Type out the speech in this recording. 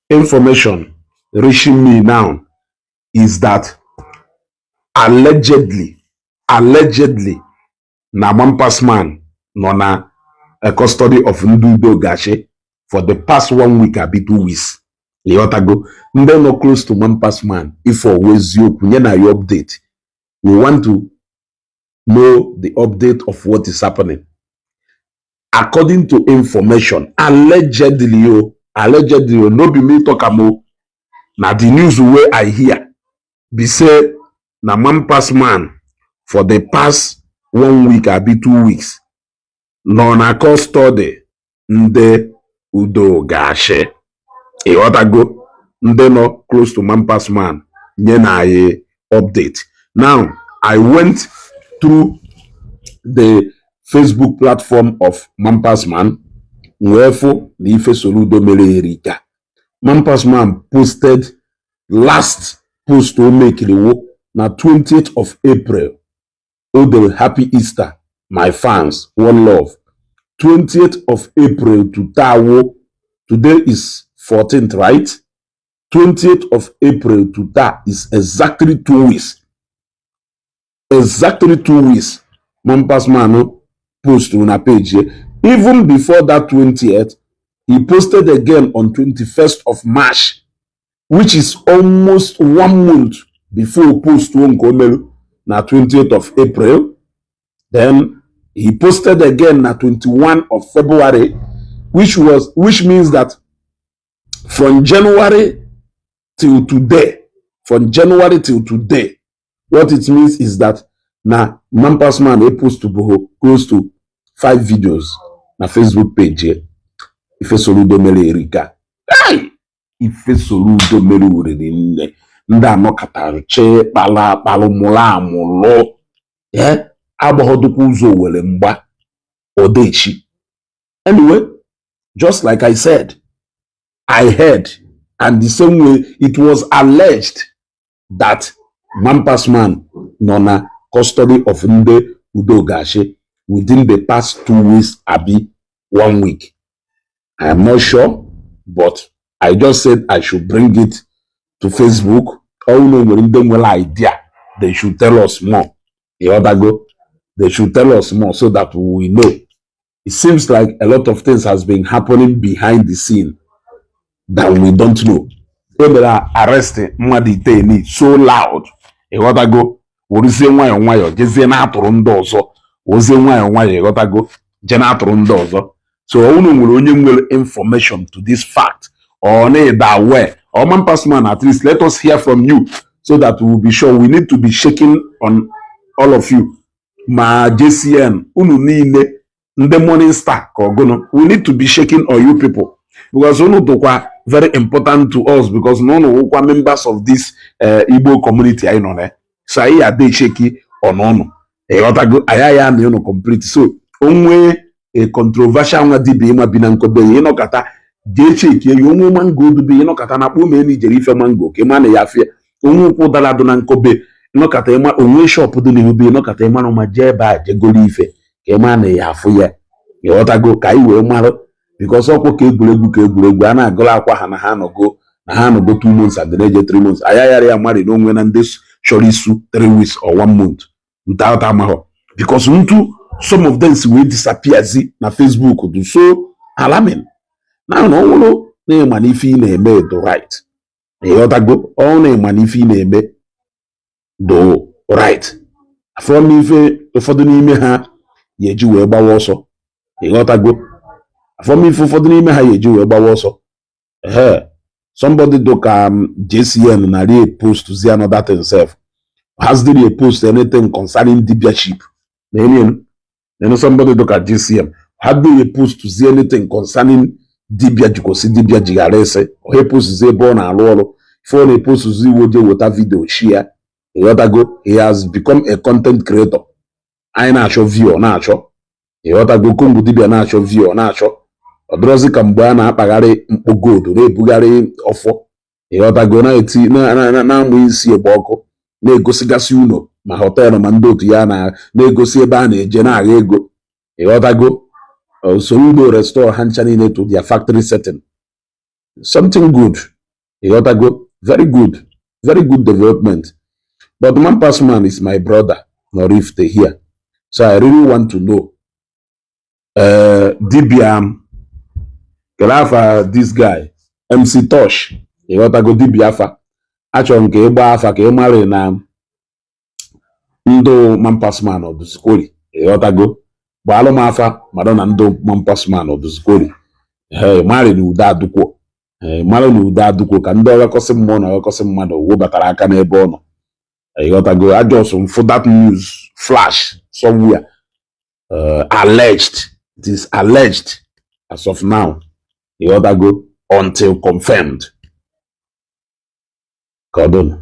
information reaching me now is that allegedly, na Mampas man no na a custody of Ndudo Gashi for the past 1 week abi 2 weeks. Leotago, nde no close to Mampas man. If always you na your update, we want to know the update of what is happening. According to information, allegedly, no be me talk amo. Na the news where I hear, be say na Mampas man for the past 1 week abi 2 weeks. No na custody nde Udo Gashi. Go nde no close to Mampas man. Nye na ye update. Now, I went through the Facebook platform of Mampas man. Wherefore, the Ife Soludo mere erika. Mampas man posted last post to make the na 20th of April. Oh, the happy Easter, my fans, one love. 20th of April to Tawo. Today is 14th, right? 20th of April to that is exactly 2 weeks. Exactly 2 weeks. Mampas man post on a page here. Even before that 20th, he posted again on 21st of March, which is almost 1 month before post on Komelu na 20th of April. Then he posted again na 21 of February, which means that from January till today, what it means is that na Mampas man post to close to 5 videos na Facebook page here. Ife Soludo mere erika. Hey! Ife Soludo mere uriri nne. Nda anọkọtara che kpala mụla amụlọ. Agbahodukwu ụzọ were mgba odechi. Anyway, just like I said, I heard, and the same way it was alleged that Mampas man no na custody of Nde Udo Gashi within the past 2 weeks, abi 1 week. I am not sure, but I just said I should bring it to Facebook. All when them well idea, they should tell us more. They should tell us more so that we know. It seems like a lot of things has been happening behind the scene that we don't know. When they are arresting Madite so loud, Worizie nwayọ jezie na atụrụ ndị ọzọ. Wozie nwayọ je na atụrụ ndị ọzọ. So unu nwere onye nwere information to this fact, or na aware, or Mampas man, at least let us hear from you so that we will be sure. We need to be shaking on all of you. Ma JCN, unu niile, ndị Morning Star ka ogono. We need to be shaking on you people, because unu tokwa very important to us, because no wukwa members of this Igbo community I know ne. So I ade shaki on ono. Ayaya na yono complete. So onwe a controversial nga dibi ma binankobe yino kata jecheki yonwe mango dubi yino kata na kpome ni jerife mango ke ma na yafie onwe kwu dala do na nkobe no kata ema onwe shop do ni hubi no kata ema no ma je ba je goli ife ke ma na yafu ya yotago kai we maro because okwo ka egwuregwu ana agola akwa ha na ha no go 2 months and then 3 months ayayari ya mari no nwe na ndes shorisu 3 weeks or 1 month without amaho, because some of them will disappear na Facebook do so alarming. Now no na manifi na eme do right. Yotago all na manifi na eme do right. From ife ụfọdụ n'ime ha yeji wee gbawa ọsọ. Yotago from ife ụfọdụ n'ime ha yeji wee gbawa ọsọ. Somebody do JCN na re post to see another thing self. Has there a post anything concerning dibia-ship? Then somebody look at GCM. Had they post to see anything concerning Dibia Jukosi, Dibia Jigarese, or he post to say born and lolo. Before they post to see what water video share, he has become a content creator. I na show view or nacho. He ought to go Kumbu Dibia nacho view or nacho. Or Drozi Kambana Pagare Mpogo to re Bugari offer. He ought to go na we see a boko. Na-egosigasi uno ma hotel ma ndị otu ya na-egosi ebe a na-eje na-agha ego. Ịghọtago Soludo restore ha ncha niile to their factory setting. Something good You got to go. Very good development. But the man pass man is my brother, nor if they here. So I really want to know. DBM, Kelafa, this guy, MC Tosh, you got to go DBAFA. Achọ nke ịgba afa ka ị mara na ndụ mampasman ọdụzikori ịghọtago gbaalụ m afa mara na ndụ mampasman ọdụzikori mara na ude adụkwo mara na ude adụkwo ka ndị ọghakọsị mmụọ na ọghakọsị mmadụ webatara aka n'ebe ọ nọ ịghọtago ajọsụ mfụ that news flash somewhere alleged. It is alleged as of now ịghọtago until confirmed. Ka ọ dụnụ.